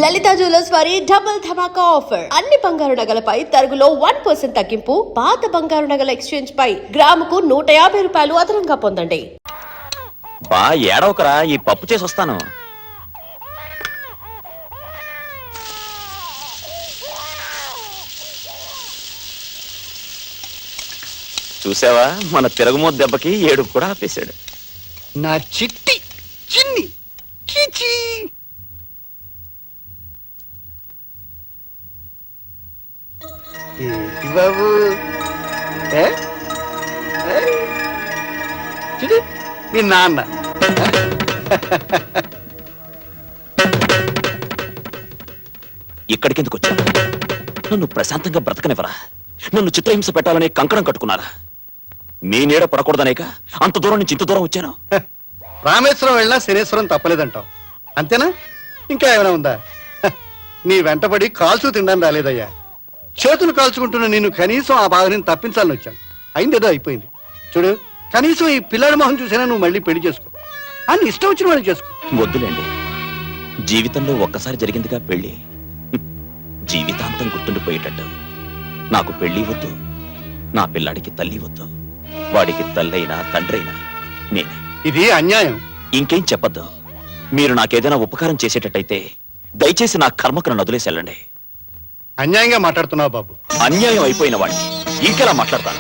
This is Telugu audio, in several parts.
లలిత జ్యువెలర్స్ వారి డబుల్ ధమాకా ఆఫర్. అన్ని బంగారు నగలపై తరుగులో 1% తగ్గింపు. పాత బంగారు నగల ఎక్స్చేంజ్ పై గ్రాముకు 150 రూపాయలు అదనంగా పొందండి. బా ఏడవకరా, ఈ పప్పు చేసి వస్తాను. చూసావా, మన తిరగమోత్ దెబ్బకి ఏడుపు కూడా ఆపేశాడు. నా చిట్టి చిన్ని చిచి. ఏంటి బాబు చిడి మీ నాన్న ఇక్కడికెందుకు వచ్చాను? నన్ను ప్రశాంతంగా బ్రతకనివ్వరా? నన్ను చిత్రహింస పెట్టాలనే కంకణం కట్టుకున్నారా? నీ నీడ పడకూడదనేక అంత దూరం నుంచి ఇంత దూరం వచ్చాను. రామేశ్వరం వెళ్ళినా శనేశ్వరం తప్పలేదంటావు, అంతేనా? ఇంకా ఏమైనా ఉందా? నీ వెంటబడి కాల్చు తినడం రాలేదయ్యా. చేతులు కాల్చుకుంటున్న నేను కనీసం ఆ బాధని తప్పించాలని వచ్చాను. అయిందేదో అయిపోయింది. చూడు, కనీసం ఈ పిల్లాడి మొహం చూసినా నువ్వు మళ్ళీ పెళ్లి చేసుకో. అని ఇష్టం వచ్చిన వాళ్ళు చేసుకో. వద్దులేండి, జీవితంలో ఒక్కసారి జరిగిందిగా పెళ్లి, జీవితాంతం గుర్తుండిపోయేటట్టు. నాకు పెళ్లి వద్దు, నా పిల్లాడికి తల్లి వద్దు. వాడికి తల్లైనా తండ్రైనా నేనే. ఇది అన్యాయం. ఇంకేం చెప్పద్దు. మీరు నాకేదైనా ఉపకారం చేసేటట్టయితే దయచేసి నా కర్మకు నన్ను వదిలేసి వెళ్ళండి. అన్యాయంగా మాట్లాడుతున్నావు బాబు. అన్యాయం అయిపోయిన వాడిని ఇంకెలా మాట్లాడతాను?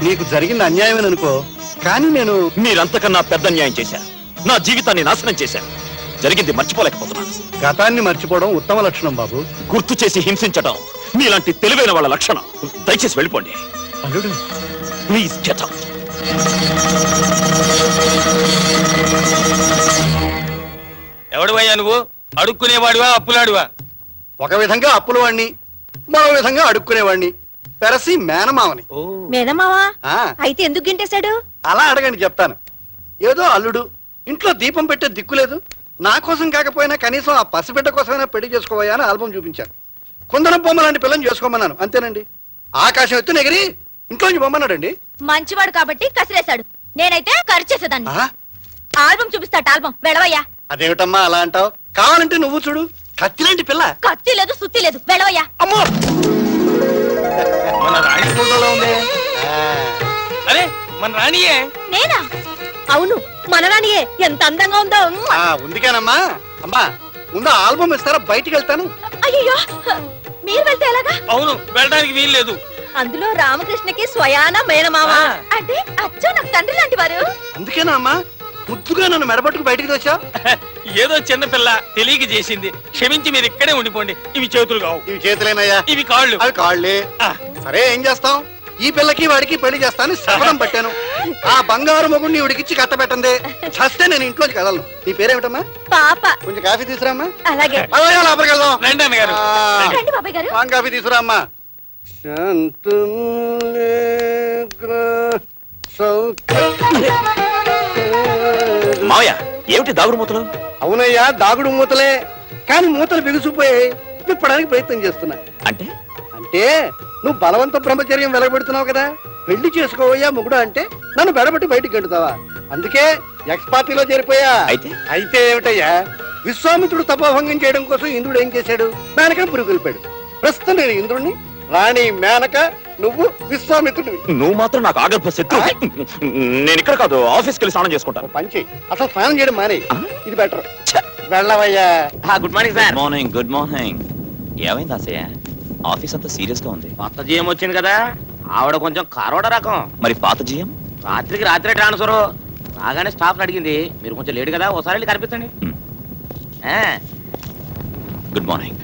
నీకు జరిగిన అన్యాయం అనుకో, కానీ నేను మీరంతకన్నా పెద్ద అన్యాయం చేశారు. నా జీవితాన్ని నాశనం చేశారు. జరిగింది మర్చిపోలేకపోతున్నాను. గతాన్ని మర్చిపోవడం ఉత్తమ లక్షణం బాబు. గుర్తు చేసి హింసించడం మీలాంటి తెలివైన వాళ్ళ లక్షణం. దయచేసి వెళ్ళిపోండి. అల్లుడు, ప్లీజ్ గెట్ అవుట్. ఎవడువయ్యా నువ్వు? అడుక్కునేవాడివా అప్పులాడివా? ఒక విధంగా అప్పుల వాణ్ణి, మరో విధంగా అడుక్కునేవాణ్ణి. పెరసి మేనమావని. మేనమావా? ఆ, అయితే ఎందుకు గింటేశాడు? అలా అడగండి చెప్తాను. ఏదో అల్లుడు, ఇంట్లో దీపం పెట్టే దిక్కులేదు, నా కోసం కాకపోయినా కనీసం ఆ పసిబిడ్డ కోసమైనా పెళ్లి చేసుకోవా అని ఆల్బం చూపించాను. కుందనం బొమ్మ లాంటి పిల్లని చేసుకోమన్నాను, అంతేనండి. ఆకాశం ఎత్తున ఎగిరి ఇంట్లోంచి బొమ్మన్నాడండి. మంచివాడు కాబట్టి కసిరేశాడు. నేనైతే ఖర్చు చేసేదాన్ని. ఆహా, ఆల్బం చూపిస్తాట. ఆల్బం వెళ్ళవయ్యా. అదేమిటమ్మా అలా అంటావు? కావాలంటే నువ్వు చూడు, కత్తిలాంటి పిల్ల. కత్తి లేదు, సుత్తి లేదు, వెళ్ళవయ్యా. అమ్మో, మన రాణి ఫోటోలో ఉంది. ఆ, అరే, మన రాణియే. నేనా? అవును, మనరానియే. ఎంత అందంగా ఉందో. ఆ, ఉందికేనమ్మా. అమ్మా, ముందు ఆల్బం ఇస్తారా? బయటికి వెళ్తాను. అయ్యో, మీరు వెళ్తే ఎలాగా? అవును, వెళ్ళడానికి వీల్లేదు. అందులో రామకృష్ణకి స్వయాన మేనమామ అంటే అచ్చో నాకు తండ్రి లాంటి వారు. అందుకేనా అమ్మా ముద్దుగా నన్ను మెడబట్టుకు బయటికి వచ్చావు? ఏదో చిన్న పిల్ల తెలియక చేసింది, క్షమించి మీరు ఇక్కడే ఉండిపోండి. ఇవి చేతులు కావు. ఇవి చేతులేనయ్యా. ఇవి కాళ్ళు. అవి కాళ్ళే. సరే, ఏం చేస్తాం? ఈ పిల్లకి వాడికి పెళ్లి చేస్తాను శపథం పట్టాను. ఆ బంగారు మొగుడిని ఉడికిచ్చి కట్టబెట్టందే చస్తే నేను ఇంట్లోకి కదలను. నీ పేరేమిటమ్మా? పాప. కొంచెం కాఫీ తీసుకురామ్మా. అలాగే. లోపలికి వెళ్దాం. రండి అన్నగారు. రండి బాబాయ్ గారు. పాన్ కాఫీ తీసుకురామ్మా. మావయ్య, ఏమిటి దాగుడు మూతలు? అవునయ్యా, దాగుడు మూతలే, కానీ మూతలు బిగుసిపోయాయి. విప్పడానికి ప్రయత్నం చేస్తున్నా. అంటే అంటే నువ్వు బలవంత బ్రహ్మచర్యం వెలగబెడుతున్నావు కదా. పెళ్లి చేసుకోవయ్యా మొగుడు అంటే నన్ను బెడబట్టి బయటికి గంటుతావా? అందుకే ఎక్స్ పార్టీలో చేరిపోయా. అయితే ఏమిటయ్యా, విశ్వామిత్రుడు తపోభంగం చేయడం కోసం ఇంద్రుడు ఏం చేశాడు? మేనకను పురుగులిపాడు. ప్రస్తుతం నేను ఇంద్రుడిని, రాణి మేనక, నువ్వు విశ్వామిత్రుడివి. నువ్వు మాత్రం నాకు ఆగర్భ శత్రు. నేను ఇక్కడ కాదు, ఆఫీస్కి వెళ్ళి స్నానం చేసుకుంటాను. పంచి అసలు స్నానం చేయడం మానే, ఇది బెటర్. వెళ్ళవయ్యా. Good morning sir. Morning. Good morning. ఏమైంది ఆశయ్య? ఆఫీస్ అంతా సీరియస్ గా ఉంది. కొత్త జీఎం వచ్చింది కదా, ఆవిడ కొంచెం కారోడ రకం. మరి పాత జీఎం? రాత్రికి రాత్రే ట్రాన్స్ఫర్. రాగానే స్టాఫ్ అడిగింది, మీరు కొంచెం లేట్ కదా, ఒకసారి వెళ్ళి కనిపించండి. Good morning.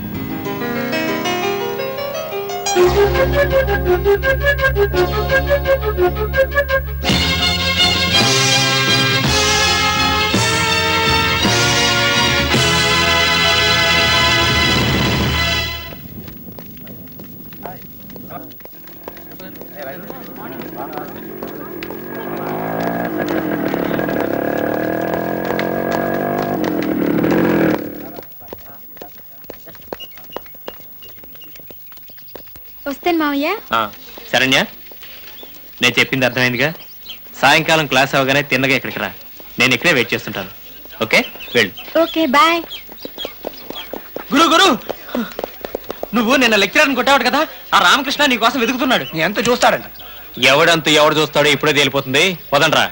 వస్తాను మావయ్య. శరణ్య, నేను చెప్పింది అర్థమైందిగా. సాయంకాలం క్లాస్ అవగానే తిన్నగా ఇక్కడికి రా. నేను ఇక్కడే వెయిట్ చేస్తుంటాను. ఓకే, వెళ్ళు. Okay, bye. గురు గురు నువ్వు నిన్న లెక్చరర్ని కొట్టావు కదా, ఆ రామకృష్ణ నీ కోసం వెతుకుతున్నాడు. నీ ఎంత చూస్తాడంట. ఎవడంత ఎవడు చూస్తాడో ఇప్పుడే తేలిపోతుంది. పదండ్రా.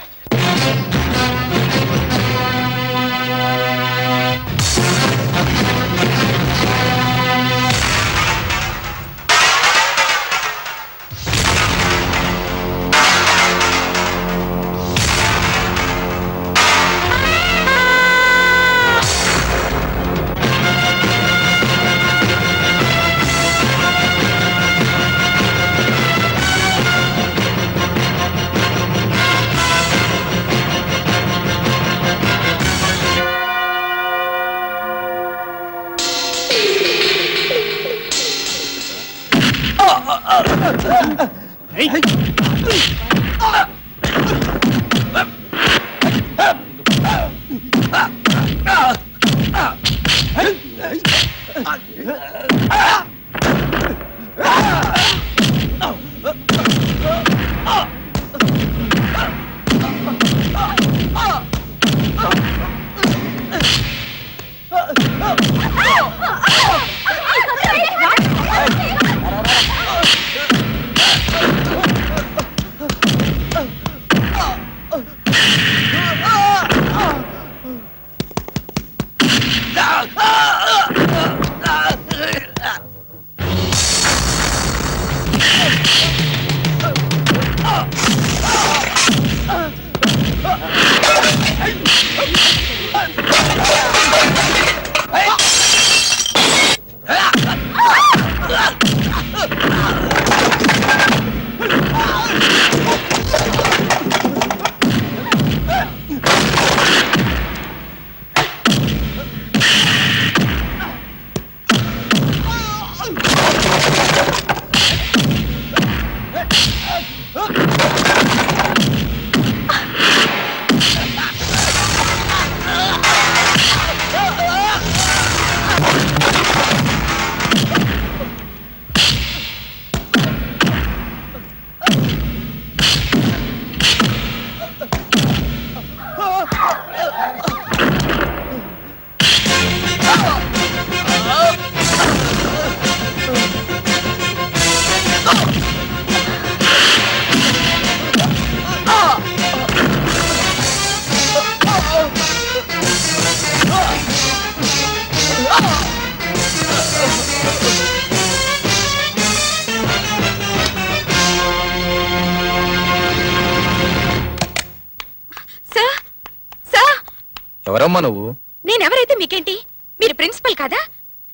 ఎవరమ్మా నువ్వు? నేనెవరైతే మీకేంటి? మీరు ప్రిన్సిపల్ కాదా?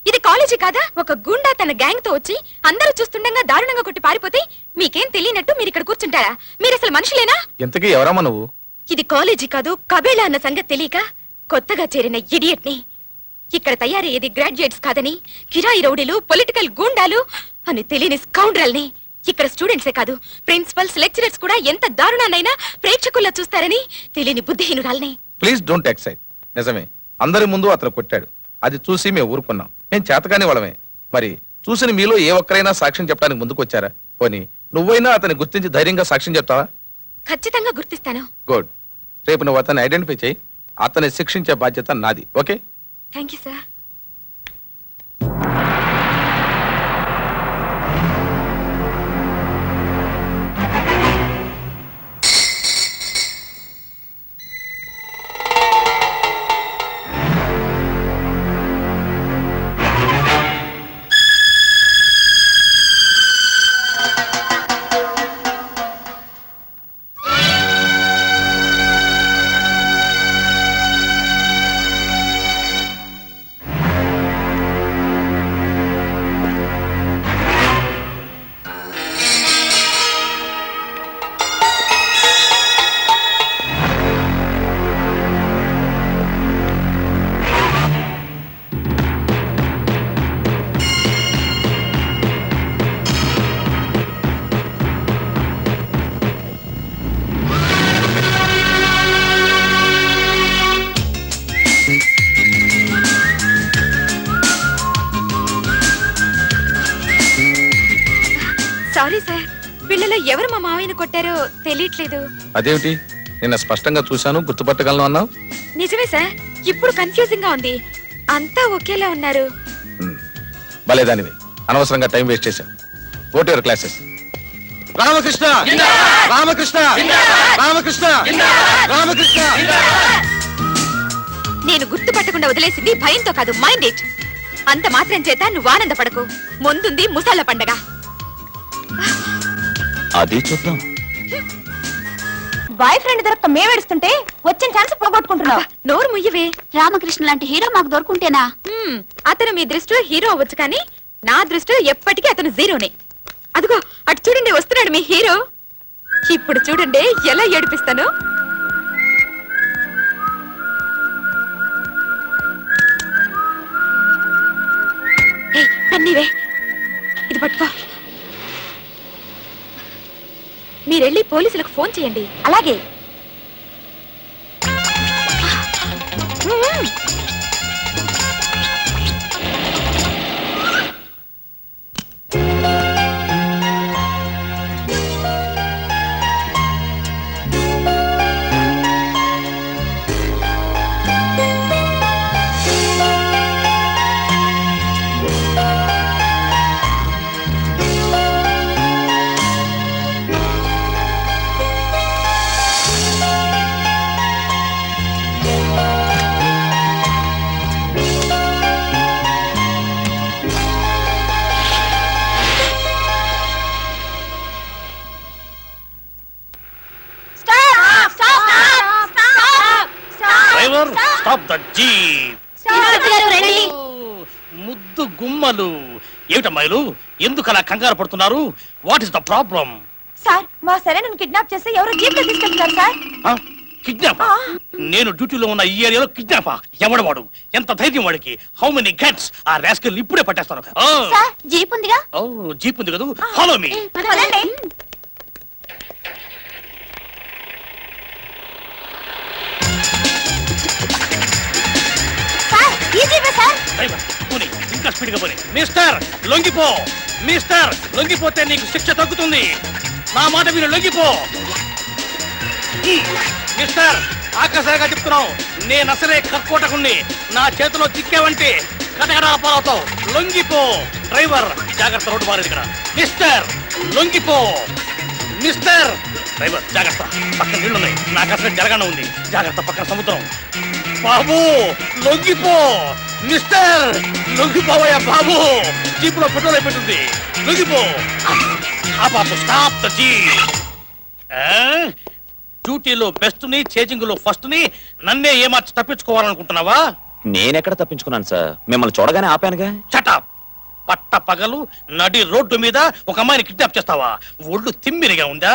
ఇది కాలేజీ కాదా? ఒక గుండా తన గ్యాంగ్ తో వచ్చి అందరూ చూస్తుండగా దారుణంగా కొట్టి పారిపోతే మీకేం తెలియనట్టు మీరు ఇక్కడ కూర్చుంటారా? మీరు అసలు మనుషులేనా? ఇంతకీ ఎవరమ్మా నువ్వు? ఇది కాలేజీ కాదు, కబేళా అన్న సంగతి తెలియక కొత్తగా చేరిన ఇడియట్ ని. ఇక్కడ తయారయ్యేది గ్రాడ్యుయేట్స్ కాదని, కిరాయి రౌడీలు, పొలిటికల్ గూండాలు అని తెలియని స్కౌండ్రల్ ని ఇక్కడ స్టూడెంట్సే కాదు, ప్రిన్సిపల్స్, లెక్చరర్స్ కూడా ఎంత దారుణాన్నైనా ప్రేక్షకుల్లో చూస్తారని తెలియని బుద్ధిహీనురాల్ని. Please don't excite. నిజమే, అందరి ముందు అతను కొట్టాడు. అది చూసి మేము ఊరుకున్నాం. నేను చేతకాని వాళ్ళమే. మరి చూసిన మీలో ఏ ఒక్కరైనా సాక్ష్యం చెప్పడానికి ముందుకు వచ్చారా? పోనీ నువ్వైనా అతన్ని గుర్తించి ధైర్యంగా సాక్ష్యం చెప్తావా? ఖచ్చితంగా గుర్తిస్తాను. గుడ్. రేపు నువ్వు అతన్ని ఐడెంటిఫై చేయి. అతన్ని శిక్షించే బాధ్యత నాది. Okay? Thank you sir. Sorry sir, పిల్లలు ఎవరు మా మావయ్యను కొట్టారో తెలియట్లేదు. అదేమిటి, నిన్న స్పష్టంగా చూశాను, గుర్తుపట్టగలను అన్నావు. నిజమే సార్, ఇప్పుడు కన్ఫ్యూజింగ్ గా ఉంది. అంతా ఒకేలా ఉన్నారు. భలేదానివి, అనవసరంగా టైం వేస్ట్ చేశాం. Go to your classes. Ramakrishna Ramakrishna Ramakrishna Ramakrishna. నేను గుర్తుపట్టకుండా వదిలేసింది భయంతో కాదు, మైండ్ ఇట్. అంత మాత్రం చేత నువ్వు ఆనందపడకు. ముందుంది ముసాల పండగ. అది చూద్దాం. బాయ్ ఫ్రెండ్ దొరక్క మేమేడుస్తుంటే వచ్చిన ఛాన్స్ పోగొట్టుకుంటున్నావు. నోరు ముయ్యవే. రామకృష్ణ లాంటి హీరో మాకు దొరుకుంటేనా? అతను మీ దృష్టిలో హీరో అవ్వచ్చు, కానీ నా దృష్టిలో ఎప్పటికీ అతను జీరోనే. అదిగో అటు చూడండి, వస్తున్నాడు మీ హీరో. ఇప్పుడు చూడండి ఎలా ఏడిపిస్తాను. అన్నీవే, ఇది పట్టుకో. మీరెళ్ళి పోలీసులకు ఫోన్ చేయండి. అలాగే. Driver, stop the jeep. ముద్దు గుమ్మలు ఏమిటమ్మాయిలు, ఎందుకు అలా కంగారు పడుతున్నారు? What is the problem? Sir, మా సరైన కిడ్నాప్ చేస్తే ఎవరో జీప్ లో తీసుకెళ్తున్నారు సార్. కిడ్నాప్? నేను డ్యూటీలో ఉన్న ఈ ఏరియాలో కిడ్నాపా? ఎవడవాడు? ఎంత ధైర్యం వాడికి? How many guts? ఆ రాస్కల్ ఇప్పుడే పట్టేస్తాను. సార్, జీప్ ఉందిగా. జీప్ ఉంది కదా, ఫాలో మీ. పదండి. సార్, ఈ జీపే సార్. డ్రైవర్, పోనీ, ఇంకా స్పీడ్ గా పోనీ. మిస్టర్ లొంగిపో, మిస్టర్ లొంగిపోతే నీకు శిక్ష తగ్గుతుంది. నా మాట మీరు లొంగిపో. మిస్టర్, ఆకాశంగా చెప్తున్నావు, నేను అసలే కక్కోటకుణ్ణి. నా చేతిలో చిక్కావంటే కటకడా పాలవుతావు. లొంగిపో. డ్రైవర్, జాగ్రత్త, రోడ్డు మారేది ఇక్కడ. మిస్టర్ లొంగిపో. మిస్టర్ డ్రైవర్, జాగ్రత్త, పక్కన నీళ్లున్నాయి. నాకు అసలు జరగనే ఉంది. జాగ్రత్త, పక్కన సముద్రం. బాబు లొంగిపో. మిస్టర్ లొంగిపోవయ్యా బాబు. జీపులో పెట్రోల్ అయిపోతుంది. లొంగిపో. ఆ బాబు, స్టాప్ ద జీప్. డ్యూటీలో బెస్ట్ ని, చేజింగ్ లో ఫస్ట్ ని నన్నే ఏమార్చి తప్పించుకోవాలనుకుంటున్నావా? నేనెక్కడ తప్పించుకున్నాను సార్, మిమ్మల్ని చూడగానే ఆపానుగా. చటాప్. పట్ట పగలు నడి రోడ్డు మీద ఒక అమ్మాయిని కిడ్నాప్ చేస్తావా? ఒళ్ళు తిమ్మిరిగా ఉందా?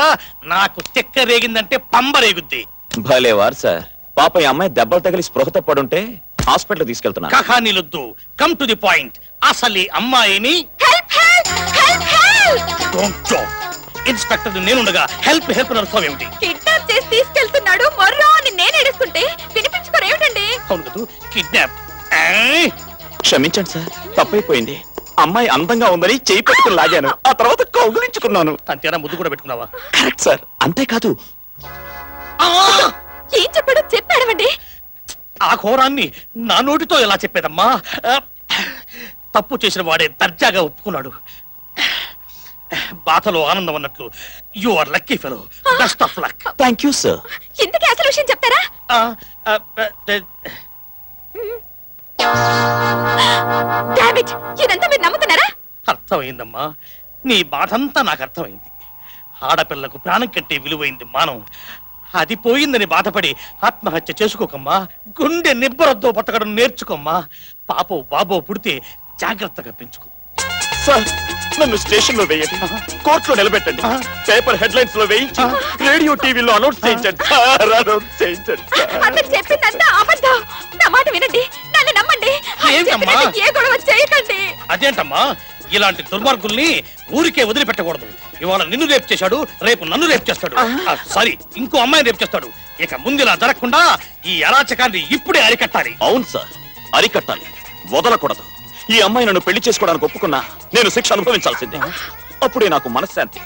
నాకు తెక్క రేగిందంటే పంబ రేగుద్ది. భలేవారు సార్. పాప ఈ అమ్మాయి దెబ్బలు తగిలి స్పృహతో పడుంటే హాస్పిటల్ తీసుకెళ్తున్నా. కహానీలొద్దు, కమ్ టు ది పాయింట్. అసలు ఈ అమ్మాయిని Don't talk. ఇన్స్పెక్టర్ నేనుండగా హెల్ప్ హెల్ప్ నడుస్తావు ఏమిటి? కిడ్నాప్ చేసి తీసుకెళ్తున్నాడు మొర్రో అని నేను ఏడుస్తుంటే వినిపించుకోరేమిటండి? అవును కదా, కిడ్నాప్. క్షమించండి సార్, తప్పైపోయింది. అమ్మాయి అందంగా ఉందని చేయి పట్టుకుని లాగాను, ఆ తర్వాత కౌగులించుకున్నాను. అంతేనా? ముద్దు కూడా పెట్టుకున్నావా? Correct sir. అంతేకాదు, ఏం చెప్పాడో చెప్పాడమండి. ఆ ఘోరాన్ని నా నోటితో ఎలా చెప్పేదమ్మా? తప్పు చేసిన వాడే దర్జాగా ఒప్పుకున్నాడు. బాధలో ఆనందం అన్నట్లు. You are lucky fellow. Best of luck. Thank you sir. ఇంతకీ అసలు విషయం చెప్తారా? Damn it! ఇదంతా మీరు నమ్ముతున్నారా? అర్థమైందమ్మా, నీ బాధంతా నాకు అర్థమైంది. ఆడపిల్లకు ప్రాణం కంటే విలువైంది మానం. అది పోయిందని బాధపడి ఆత్మహత్య చేసుకోకమ్మా. గుండె నిబ్బరద్దో బతకడం నేర్చుకోమ్మా. పాపో బాబో పుడితే జాగ్రత్తగా పెంచుకో. సార్, నన్ను స్టేషన్ లో వేయండి, కోర్టులో నిలబెట్టండి, పేపర్ హెడ్లైన్స్ లో వేయించి రేడియో టీవీలో అనౌన్స్ చేయించండి. అతను చెప్పిందంతా అబద్ధం. నా మాట వినండి, నన్ను నమ్మండి. ఆయన ఏంటమ్మా? చెప్పినట్టు ఏ గొడవ చేయకండి. అదేంటమ్మా, ఇలాంటి దుర్మార్గుల్ని ఊరికే వదిలిపెట్టకూడదు. ఇవాళ నిన్ను రేపు చేశాడు, రేపు నన్ను రేపు చేస్తాడు. సారీ, ఇంకో అమ్మాయిని రేపు చేస్తాడు. ఇక ముందులా జరగకుండా ఈ అరాచకాన్ని ఇప్పుడే అరికట్టాలి. అవును సార్, అరికట్టాలి, వదలకూడదు. ఈ అమ్మాయి నన్ను పెళ్లి చేసుకోవడానికి ఒప్పుకున్నా నేను శిక్ష అనుభవించాల్సిందే. అప్పుడే నాకు మనశ్శాంతి.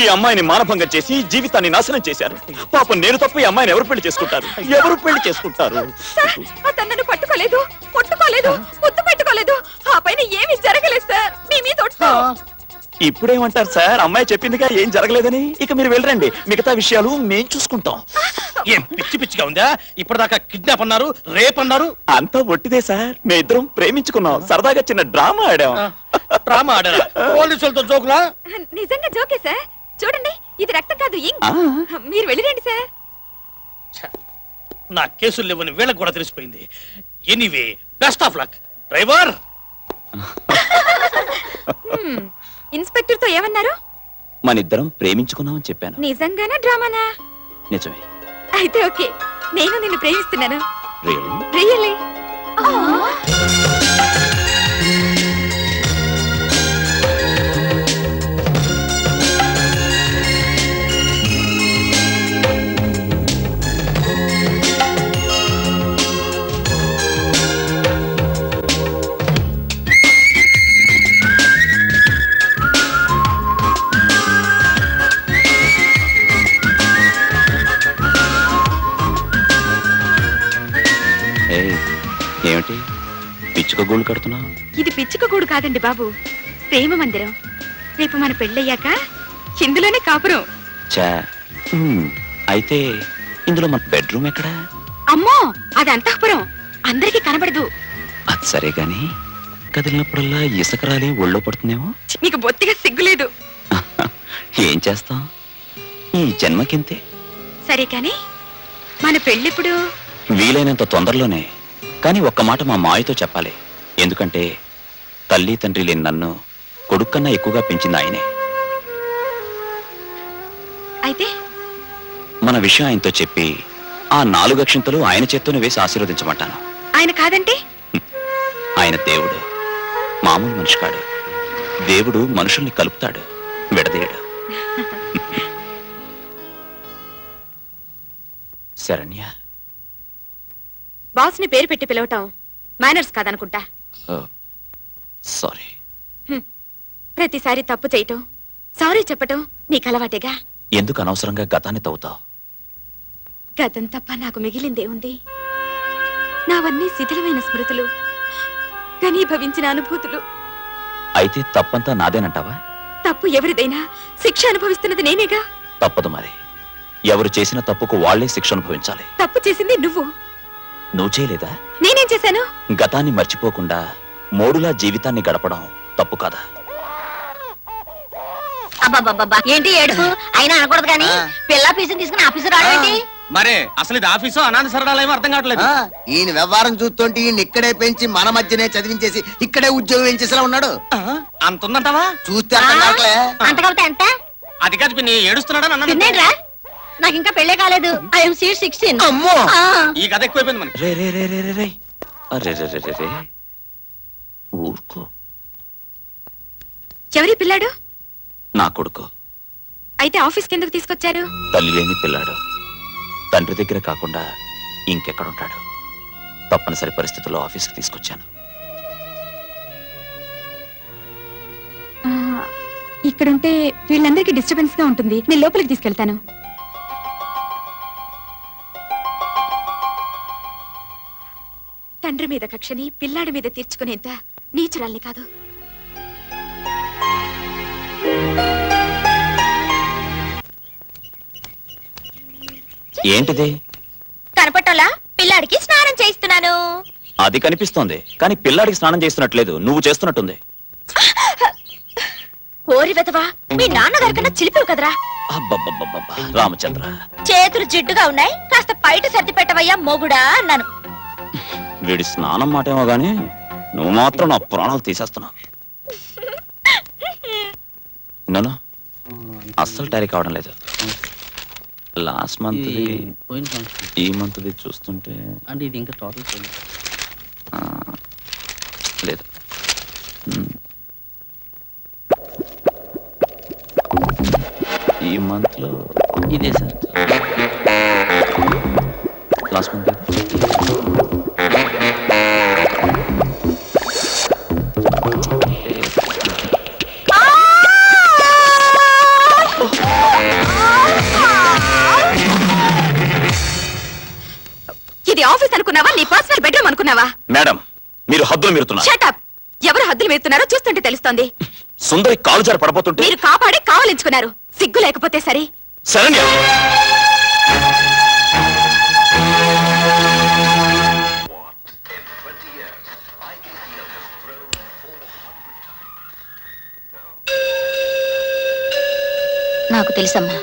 ఈ అమ్మాయిని మానభంగం చేసి జీవితాన్ని నాశనం చేశారు. పాపం నేను తప్ప ఈ అమ్మాయిని ఎవరు పెళ్లి చేసుకుంటారు? ఎవరు పెళ్లి చేసుకుంటారు? సార్, అతను నన్ను పట్టుకోలేదు, ముట్టుకోలేదు, ముద్దు పెట్టుకోలేదు. ఆ పైన ఏమీ జరగలేదు సార్ మీ మీద ఒట్టు. ఇప్పుడేమంటారు సార్? అమ్మాయి చెప్పిందిగా ఏం జరగలేదని. ఇక మీరు వెళ్ళరండి, మిగతా విషయాలు మేం చూసుకుంటాం. ఏం పిచ్చి పిచ్చిగా ఉందా? ఇప్పటిదాకా కిడ్నాప్ అన్నారు, రేప్ అన్నారు. అంతా ఒట్టిదే సార్, మేమిద్దరం ప్రేమించుకున్నాం, సరదాగా చిన్న డ్రామా ఆడాం. డ్రామా ఆడారా? పోలీసులతో జోకులా? నిజంగా జోకే సార్. చూడండి, ఇది రక్తం కాదు ఇంక్. ఆ. మీరు వెళ్ళిరండి సార్. ఛ, నా కేసులు లేవని వీళ్ళకి కూడా తెలిసిపోయింది. Anyway, best of luck driver. Inspector తో ఏమన్నారు? మనిద్దరం ప్రేమించుకున్నామని చెప్పాను. నిజంగానా డ్రామానా? నిజమే. అయితే ఓకే, నేను నిన్ను ప్రేమిస్తున్నాను. రియలీ? రియల్లీ. ఏయ్, ఏమిటి పిచ్చుక గూళ్ళు కడుతున్నావు? ఇది పిచ్చుక గూడు కాదండి బాబు, ప్రేమ మందిరం. రేపు మన పెళ్ళయ్యాక ఇందులోనే కాపురం. చా, అయితే ఇందులో మన బెడ్రూమ్ ఎక్కడా? అమ్మో, అది అంతఃపురం, అందరికీ కనబడదు. అది సరే గాని కదిలినప్పుడల్లా ఇసుక రాలి ఒళ్ళో పడుతుందేమో. మీకు బొత్తిగా సిగ్గులేదు. ఏం చేస్తాం, ఈ జన్మకింతే. సరే కాని మన పెళ్ళిప్పుడు? వీలైనంత తొందరలోనే. కానీ ఒక్క మాట మా మాయతో చెప్పాలి. ఎందుకంటే తల్లి తండ్రి లేని నన్ను కొడుక్కన్నా ఎక్కువగా పెంచింది ఆయనే. అయితే మన విషయం ఆయనతో చెప్పి ఆ 4 అక్షింతలు ఆయన చేత్తోనే వేసి ఆశీర్వదించమంటాను. ఆయన కాదంటే? ఆయన దేవుడు, మామూలు మనిషి కాడు. దేవుడు మనుషుల్ని కలుపుతాడు, విడదీయడు. శరణ్య. బాస్ ని పేరు పెట్టి పిలవటం మేనర్స్ కాదనుకుంటా. సారీ. ప్రతిసారి తప్పు చేయటం, సారీ చెప్పటం నీకు అలవాటేగా. ఎందుకు అనవసరంగా గతాన్ని తవ్వుతావు? గతం తప్ప నాకు మిగిలిందే ఉంది. నావన్నీ శిథిలమైన స్మృతులు, ఘనీభవించిన అనుభూతులు. అయితే తప్పంతా నాదేనంటావా? తప్పు ఎవరిదైనా శిక్ష అనుభవిస్తున్నది నేనేగా. తప్పదు మరి. ఎవరు చేసిన తప్పుకు వాళ్లే శిక్ష అనుభవించాలి. తప్పు చేసింది నువ్వు. నువ్వు చేయలేదా? నేనేం చేశాను? గతాన్ని మర్చిపోకుండా మోడులా జీవితాన్ని గడపడం తప్పు కాదా? అబ్బాబ్బా ఏంటి ఏడుపు? అయినా అనకూడదు కానీ పిల్ల ఫీజుని తీసుకుని ఆఫీసు రావడం మరే అసలు ఇది ఆఫీసో అనాథ శరణాలయం అర్థం కావట్లేదు. ఈయన వ్యవహారం చూస్తుంటే ఈయన ఇక్కడే పెంచి మన మధ్యనే చదివించేసి ఇక్కడే ఉద్యోగం వేయించేసేలా ఉన్నాడు. అంత ఉందంటావా? చూస్తే అర్థం కావట్లే. అంత కాబట్టి ఎంత అది కాదు పిన్ని, ఏడుస్తున్నాడని అన్నాను. తిన్నేట్రా? నాకు ఇంకా పెళ్ళే కాలేదు. I'm seat 16. అమ్మో, ఈ కథ ఎక్కువైపోయింది మనకి. రే రే రే రే రే రే. అరే రే రే రే రే. ఊరుకో. ఎవరి పిల్లాడు? నా కొడుకు. అయితే ఆఫీస్కి ఎందుకు తీసుకొచ్చారు? తల్లి లేని పిల్లాడు. తండ్రి దగ్గర కాకుండా ఇంకెక్కడుంటాడు? తప్పనిసరి పరిస్థితుల్లో ఆఫీస్కి తీసుకొచ్చాను. ఇక్కడుంటే వీళ్ళందరికీ డిస్టర్బెన్స్ గా ఉంటుంది. నేను లోపలికి తీసుకెళ్తాను. తండ్రి మీద కక్షని పిల్లాడి మీద తీర్చుకునేంత నీచురాల్ని కాదు. ఏంటిది? కనపట్టోలా పిల్లాడికి స్నానం చేయిస్తున్నాను. అది కనిపిస్తోంది, కానీ పిల్లాడికి స్నానం చేస్తున్నట్లేదు, నువ్వు చేస్తున్నట్టుంది. ఓరి వెతవా, మీ నాన్నగారి కన్నా చిలిపివు కదరా. అబ్బబ్బబ్బబ్బబ్బా, రామచంద్ర. చేతులు జిడ్డుగా ఉన్నాయి, కాస్త బయట సర్ది పెట్టవయ్యా మొగుడా అన్నాను. వీడి స్నానం మాటేమో గానీ నువ్వు మాత్రం నా ప్రాణాలు తీసేస్తున్నావు. నన్ను అస్సలు టారీ కావడం లేదు. లాస్ట్ మంత్ ఈ మంత్ చూస్తుంటే అంటే ఇది ఇంకా టోటల్ లేదు. ఈ మంత్ లో ఇదే సార్. లాస్ట్ మంత్ ఇది ఆఫీస్ అనుకున్నావా, నీ పర్సనల్ బెడ్రూమ్ అనుకున్నావా? మేడం, మీరు హద్దులు మీరుతున్నారు. Shut up. ఎవరు హద్దులు వేస్తున్నారో చూస్తుంటే తెలుస్తోంది. సుందరి కాలు జారి పడబోతుంటే మీరు కాపాడే కావలించుకున్నారు. సిగ్గు లేకపోతే సరే. శరణ్య నాకు తెలుసమ్మా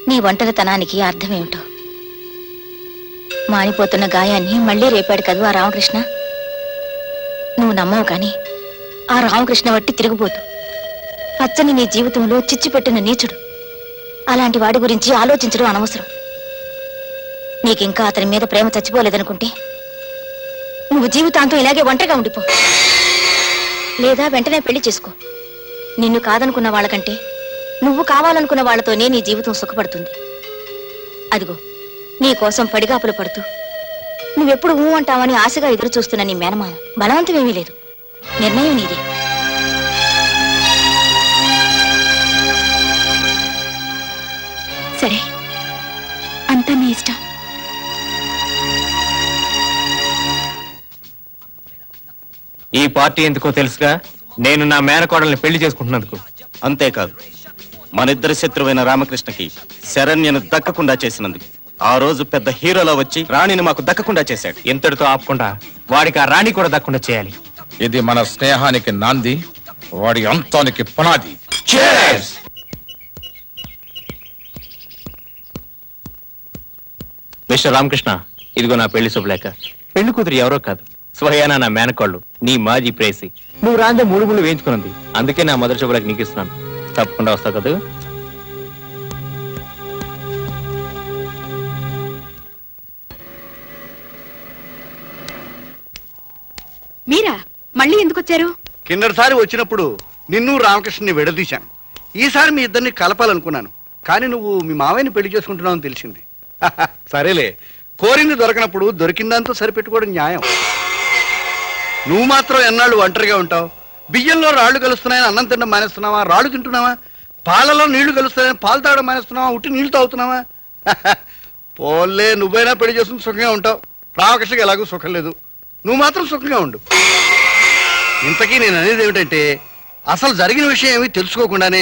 నీ ఒంటరితనానికి అర్థమేమిటో. మానిపోతున్న గాయాన్ని మళ్ళీ రేపాడు కదూ ఆ రామకృష్ణ. నువ్వు నమ్మవు కాని ఆ రామకృష్ణ వట్టి తిరిగిపోతూ పచ్చని నీ జీవితంలో చిచ్చు పెట్టిన నీచుడు. అలాంటి వాడి గురించి ఆలోచించడం అనవసరం. నీకింకా అతని మీద ప్రేమ చచ్చిపోలేదనుకుంటే నువ్వు జీవితాంతం ఇలాగే ఒంటరిగా ఉండిపో. లేదా వెంటనే పెళ్లి చేసుకో. నిన్ను కాదనుకున్న వాళ్ళకంటే నువ్వు కావాలనుకున్న వాళ్లతోనే నీ జీవితం సుఖపడుతుంది. అదిగో నీ కోసం పడిగాపులు పడుతూ నువ్వెప్పుడు ఊ అంటావని ఆశగా ఎదురు చూస్తున్న నీ మేనమామ బలవంతమేమీ లేదు. నిర్ణయం నీదే. సరే, అంతా నీ ఇష్టం. ఈ పార్టీ ఎందుకో తెలుసుగా, నేను నా మేనకోడల్ని పెళ్లి చేసుకుంటున్నందుకు. అంతేకాదు, మనిద్దరి శత్రువైన రామకృష్ణకి శరణ్యను దక్కకుండా చేసినందుకు. ఆ రోజు పెద్ద హీరోలో వచ్చి రాణిని మాకు దక్కకుండా చేశాడు. ఇంతటితో ఆపకుండా వాడికి ఆ రాణి కూడా దక్కకుండా చేయాలి. ఇది మన స్నేహానికి నాంది, వాడి అంతానికి పునాది. మిస్టర్ రామకృష్ణ, ఇదిగో నా పెళ్లి శుభలేఖ. పెళ్లి కూతురు ఎవరో కాదు, స్వయానా నా మేనకోళ్ళు, నీ మాజీ ప్రేసి. నువ్వు రాందే మూడు ముళ్ళు వేయించుకున్నది. అందుకే నా మొదటి శుభలేఖ నీకు ఇస్తున్నాను. తప్పకుండా వస్తావు కదా? మీరా మళ్ళీ ఎందుకు వచ్చారు? కిందటిసారి వచ్చినప్పుడు నిన్ను రామకృష్ణని విడదీశాను. ఈసారి మీ ఇద్దరిని కలపాలనుకున్నాను. కానీ నువ్వు మీ మావయ్యని పెళ్లి చేసుకుంటున్నావు అని తెలిసింది. సరేలే, కోరింది దొరకనప్పుడు దొరికిందాంతో సరిపెట్టుకోవడం న్యాయం. నువ్వు మాత్రం ఎన్నాళ్ళు ఒంటరిగా ఉంటావు? బియ్యంలో రాళ్లు కలుస్తున్నాయని అన్నం తినడం మానేస్తున్నావా? రాళ్ళు తింటున్నావా? పాలలో నీళ్లు కలుస్తున్నాయని పాలు తాగడం మానేస్తున్నావా? ఉట్టి నీళ్లు తాగుతున్నావా? పోలే, నువ్వైనా పెళ్లి చేసుకుని సుఖంగా ఉంటావు. రామకృష్ణకి ఎలాగూ సుఖం లేదు. నువ్వు మాత్రం సుఖంగా ఉండు. ఇంతకీ నేను అనేది ఏమిటంటే, అసలు జరిగిన విషయం ఏమీ తెలుసుకోకుండానే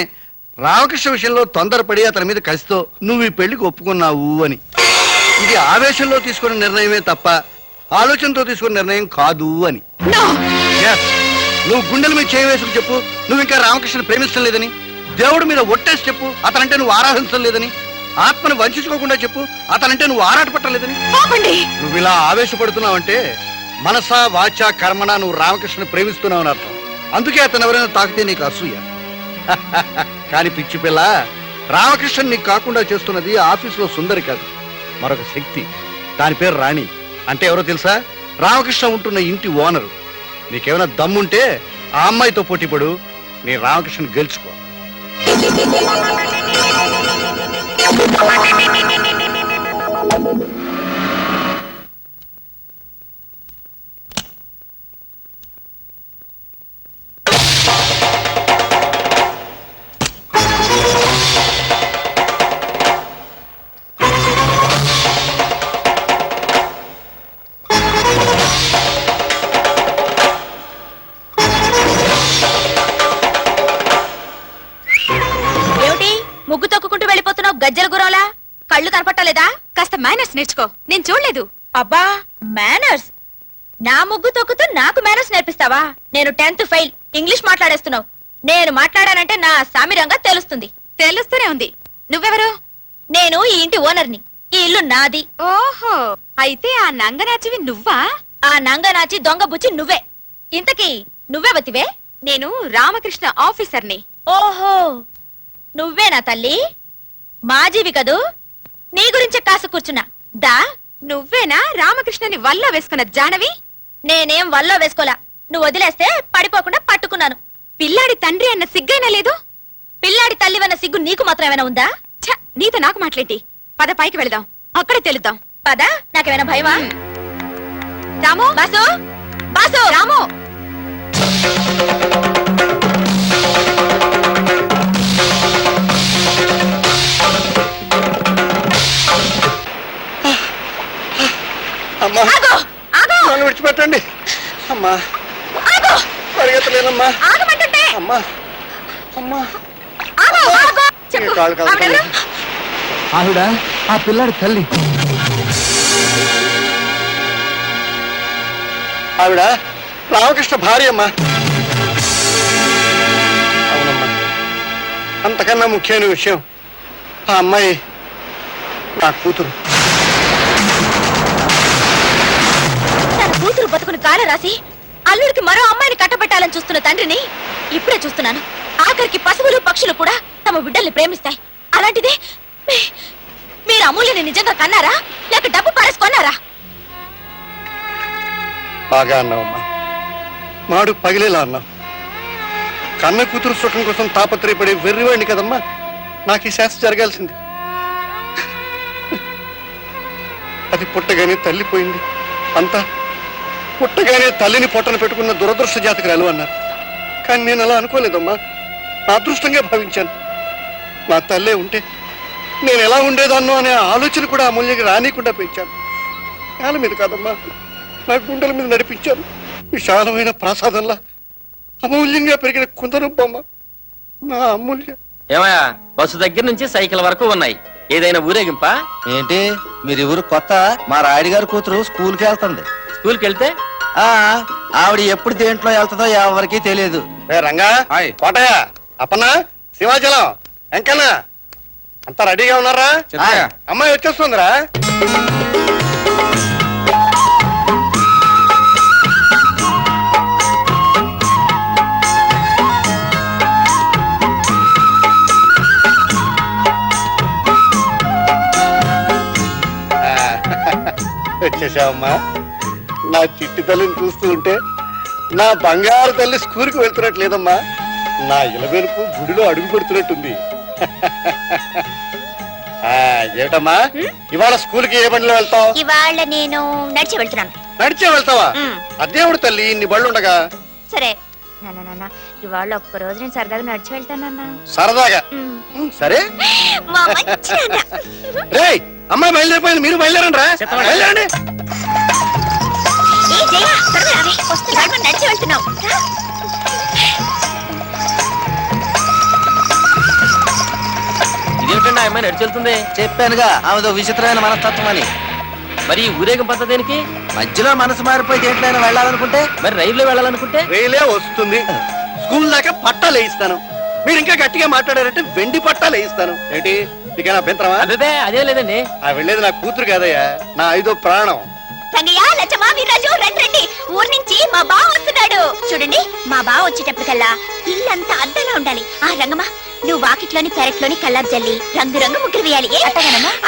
రామకృష్ణ విషయంలో తొందరపడి అతని మీద కసితో నువ్వు ఈ పెళ్లికి ఒప్పుకున్నావు అని. ఇది ఆవేశంలో తీసుకున్న నిర్ణయమే తప్ప ఆలోచనతో తీసుకున్న నిర్ణయం కాదు అని. Yes, నువ్వు గుండెల మీద చేయవేసుకు చెప్పు నువ్వు ఇంకా రామకృష్ణ ప్రేమించడం లేదని. దేవుడి మీద ఒట్టేసి చెప్పు అతనంటే నువ్వు ఆరాధించడం లేదని. ఆత్మను వంచుకోకుండా చెప్పు అతనంటే నువ్వు ఆరాటపట్టలేదని. నువ్వు ఇలా ఆవేశపడుతున్నావంటే మనసా వాచా కర్మణ నువ్వు రామకృష్ణ ప్రేమిస్తున్నావు అని అర్థం. అందుకే అతను ఎవరైనా తాకితే నీకు అసూయ. కాని పిచ్చి పిల్ల, రామకృష్ణ నీకు కాకుండా చేస్తున్నది ఆఫీసులో సుందరి కాదు, మరొక శక్తి. దాని పేరు రాణి. అంటే ఎవరో తెలుసా? రామకృష్ణ ఉంటున్న ఇంటి ఓనరు. నీకేమైనా దమ్ముంటే ఆ అమ్మాయితో పోటీపడు, నీ రామకృష్ణ గెలుచుకో. ముగ్గు తొక్కుంటూ వెళ్ళిపోతున్నావు గజ్జల గురవలా? కళ్ళు కనపట్టలేదా? కాస్త మేనర్స్ నేర్చుకో. నేను చూడలేదు. అబ్బా, మేనర్స్? నా ముగ్గు తొక్కుతూ నాకు మేనర్స్ నేర్పిస్తావా? నేను 10th ఫెయిల్. ఇంగ్లీష్ మాట్లాడేస్తున్నావు. నేను మాట్లాడానంటే నా సామిరంగా తెలుస్తుంది. తెలుస్తూనే ఉంది. నువ్వెవరు? నేను ఈ ఇంటి ఓనర్ని. ఈ ఇల్లు నాది. ఓహో, అయితే ఆ నంగనాచివి నువ్వా? ఆ నంగనాచి దొంగ బుచ్చి నువ్వే. ఇంతకీ నువ్వే బతివే? నేను రామకృష్ణ ఆఫీసర్ని. ఓహో, నువ్వేనా తల్లి? మాజీవి కదూ? నీ గురించే కాసు కూర్చున్నా. దా, నువ్వేనా రామకృష్ణని వల్ల వేసుకున్న జానవి? నేనేం వల్ల వేసుకోలా. నువ్వు వదిలేస్తే పడిపోకుండా పట్టుకున్నాను. పిల్లాడి తండ్రి అన్న సిగ్గైనా లేదు? పిల్లాడి తల్లివన్న సిగ్గు నీకు మాత్రం ఏమైనా ఉందా? ఛ, నీతో నాకు మాట్లాడి. పద, పైకి వెళదాం, అక్కడే తెలుద్దాం. పద. నాకేమైనా భయమా? రాము, బాసు, బాసు, రాము. అమ్మా, ఆగు, ఆగు. నన్ను విడిచిపెట్టండి అమ్మా. అదేనమ్మా. ఆగమంటుంటే అమ్మా అమ్మా ఆగు, ఆగు. చెప్పు, కాళ్ళు కాళ్ళు ఆవిడెవరు? ఆవిడ ఆ పిల్లాడి తల్లి. ఆవిడ రామకృష్ణ భార్య అమ్మా. అవునమ్మా. అంతకన్నా ముఖ్యమైన విషయం, ఆ అమ్మాయి నా కూతురు. తన కూతురు బతుకుని కాల రాసి అల్లుడికి మరో అమ్మాయిని కట్టబెట్టాలని చూస్తున్న తండ్రిని ఇప్పుడే చూస్తున్నాను. ఆఖరికి పశువులు పక్షులు కూడా తమ బిడ్డల్ని ప్రేమిస్తాయి. అలాంటిది మీరు అమూల్యని నిజంగా కన్నారా లేక డబ్బు పారేసుకున్నారా? బాగా అన్నావమ్మా. మాడు పగిలేలా అన్నావు. కన్న కూతురు సుఖం కోసం తాపత్రయపడే వెర్రివాడిని కదమ్మా నాకు ఈ శాస్త్ర జరగాల్సింది. అది పుట్టగానే తల్లి పోయింది. అంతా పుట్టగానే తల్లిని పొట్టన పెట్టుకున్న దురదృష్ట జాతకురాలు అన్నారు. కానీ నేను అలా అనుకోలేదమ్మా. నా అదృష్టంగా భావించాను. నా తల్లే ఉంటే నేను ఎలా ఉండేదాన్నో అనే ఆలోచన కూడా అమూల్యంగా రానికుండా పెంచాను. నేల మీద కాదమ్మా, నా గుండెల మీద నడిపించాను. విశాలమైన ప్రాసాదంలా అమూల్యంగా పెరిగిన కుందరం బొమ్మ నా అమూల్య. ఏమయ్యా, బస్సు దగ్గర నుంచి సైకిల్ వరకు ఉన్నాయి. ఏదైనా ఊరేగింపా? ఏంటి మీరు ఊరు కొత్త? మా రాయుడు గారి కూతురు స్కూల్కి వెళ్తుంది. స్కూల్కి వెళ్తే ఆవిడ ఎప్పుడు దేంట్లో వెళ్తుందో ఎవరికి తెలియదు. రంగా, కోటయ్య, అప్పన్న, శివాచలం, వెంకన్న అంతా రెడీగా ఉన్నారా? అమ్మాయి వచ్చేస్తుందిరా. వచ్చేసావమ్మా. నా చిట్టి తల్లిని చూస్తూ ఉంటే నా బంగారు తల్లి స్కూల్కి వెళ్తున్నట్లేదమ్మా. నా ఇలవెనుపు గుడిలో అడుగు పెడుతున్నట్టుంది. ఏమిటమ్మా ఇవాళ స్కూల్కి ఏ బండిలో వెళ్తావు? ఇవాళ నేను నడిచి వెళ్తున్నాను. నడిచే వెళ్తావా? అదేవుడు తల్లి, ఇన్ని బళ్ళు ఉండగా. సరే నాన్న, ఇవాళ ఒక్క రోజు నేను సరదాగా నడిచి వెళ్తానన్నా. సరదాగా? సరే. రేయ్, అమ్మాయి బయలుదేరిపోయింది, మీరు బయలుదేరండి రా. బయలుదేరండి. నడిచి వెళ్తున్నావు. ఇదేమిటండి ఆ అమ్మాయి నడిచి వెళ్తుంది? చెప్పానుగా ఆమెదో విచిత్రమైన మనస్తత్వం అని. మరి ఊరేగం పద్ధతి దేనికి? మధ్యలో మనసు మారిపోయి దేంట్లైనా వెళ్ళాలనుకుంటే మరి రైల్లో వెళ్ళాలనుకుంటే? రైలే వస్తుంది. స్కూల్ దాకా పట్టాలు వేయిస్తాను. మీరు ఇంకా గట్టిగా మాట్లాడారంటే వెండి పట్టాలు వేయిస్తాను. ఏంటి నీకైనా అభ్యంతరమా? అదే అదే లేదండి. ఆ వెళ్ళేది నా కూతురు కాదయ్యా, నా 5వ ప్రాణం. రంగయ్య, లచ్చమ్మ, వీర్రాజు, రండి. ఊరు నుంచి మా బావ వస్తున్నాడు. చూడండి, మా బావ వచ్చేటప్పటికల్లా ఇల్లంతా అద్దంగా ఉండాలి. ఆ రంగమ్మ, నువ్వు వాకిట్లోని పెరట్లోని కల్లాపు జల్లి రంగు ముగ్గురు వేయాలి.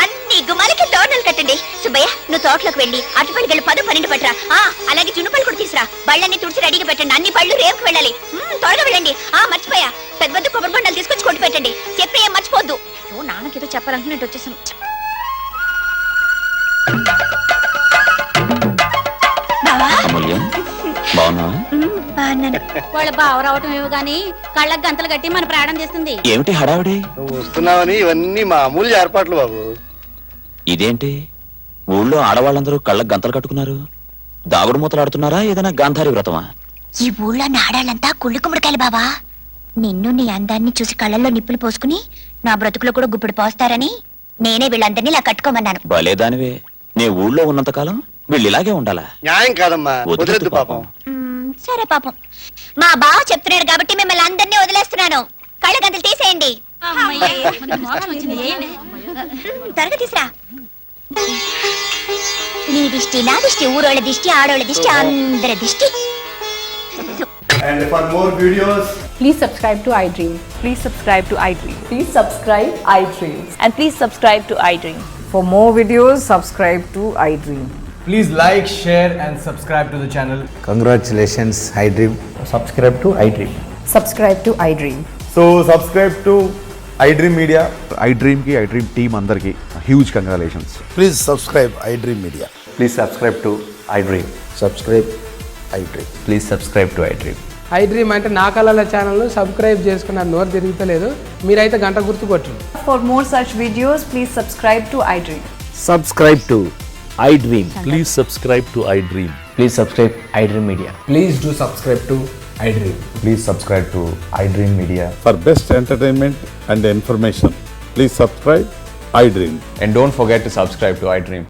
అన్ని గుమ్మాలకి తోటలు కట్టండి. సుబ్బయ్య, నువ్వు తోటలోకి వెళ్ళి అటుపడి గెలు 10, 12 పట్టరా. అలాగే జున్నుపళ్ళు కూడా తీసురా. బళ్ళన్ని తుడిచి రెడీగా పెట్టండి. అన్ని పళ్ళు రేపుకి వెళ్ళాలి. త్వరగా వెళ్ళండి. మర్చిపోయా, పెద్ద కొబ్బరి బొండాలు తీసుకొచ్చి కొట్టి పెట్టండి. చెప్పి ఏం మర్చిపోద్దు. నాన్నకేదో చెప్పాలనుకున్నట్టు వచ్చేసాను. వాళ్ళ బావ రావటం ఏమో గాని కళ్ళకు గంతలు కట్టి మన ప్రాణం చేస్తుంది. ఏమిటి హడావిడి? నువ్వు వస్తున్నావని ఇవన్నీ మా అమూల్య ఏర్పాట్లు బాబు. ఇదేంటి ఊళ్ళో ఆడవాళ్ళందరూ కళ్ళకు గంతలు కట్టుకున్నారు? దాగుడు మూతలాడుతున్నారా? ఏదైనా గాంధారి వ్రతమా? ఈ ఊళ్ళో నాడాలంతా కుళ్ళు కుమ్మడికాయలు బావా. నిన్ను నీ అందాన్ని చూసి కళ్ళల్లో నిప్పులు పోసుకుని నా బ్రతుకులో కూడా గుప్పుడు పోస్తారని నేనే వీళ్ళందరినీ ఇలా కట్టుకోమన్నాను. భలేదానివే. నీ ఊళ్ళో ఉన్నంత కాలం వీళ్ళు ఇలాగే ఉండాలా? న్యాయం కాదమ్మా, వదిలేదు పాపం. సరే పాపం, మా బావ చెప్తున్నాడు కాబట్టి మిమ్మల్ని అందరినీ వదిలేస్తున్నాను. కళ్ళ గంటలు తీసేయండి. త్వరగా తీసురా. నీ దిష్టి, నా దిష్టి, ఊరోళ్ళ దిష్టి, ఆడోళ్ళ దిష్టి, అందరి దిష్టి. And for more videos, please subscribe to iDream. Please subscribe to iDream. Please subscribe iDream. And please subscribe to iDream. For more videos, subscribe to iDream. please like, share and subscribe to the channel. Congratulations iDream. Subscribe to iDream. Subscribe to iDream. So subscribe to iDream Media. iDream ki iDream team andarki huge congratulations. Please subscribe iDream Media. Please subscribe to iDream. Subscribe iDream. Please subscribe to iDream. iDream అంటే నా కళల ఛానల్ సబ్స్క్రైబ్ చేసుకున్న నోరు తిరుగుతలేదు. మీరైతే గంట గుర్తు కొట్టండి. For more such videos, please subscribe to iDream. Subscribe to iDream. Please subscribe to iDream. Please subscribe iDream Media. Please do subscribe to iDream. Please subscribe to iDream Media. For best entertainment and information, please subscribe iDream. And don't forget to subscribe to iDream.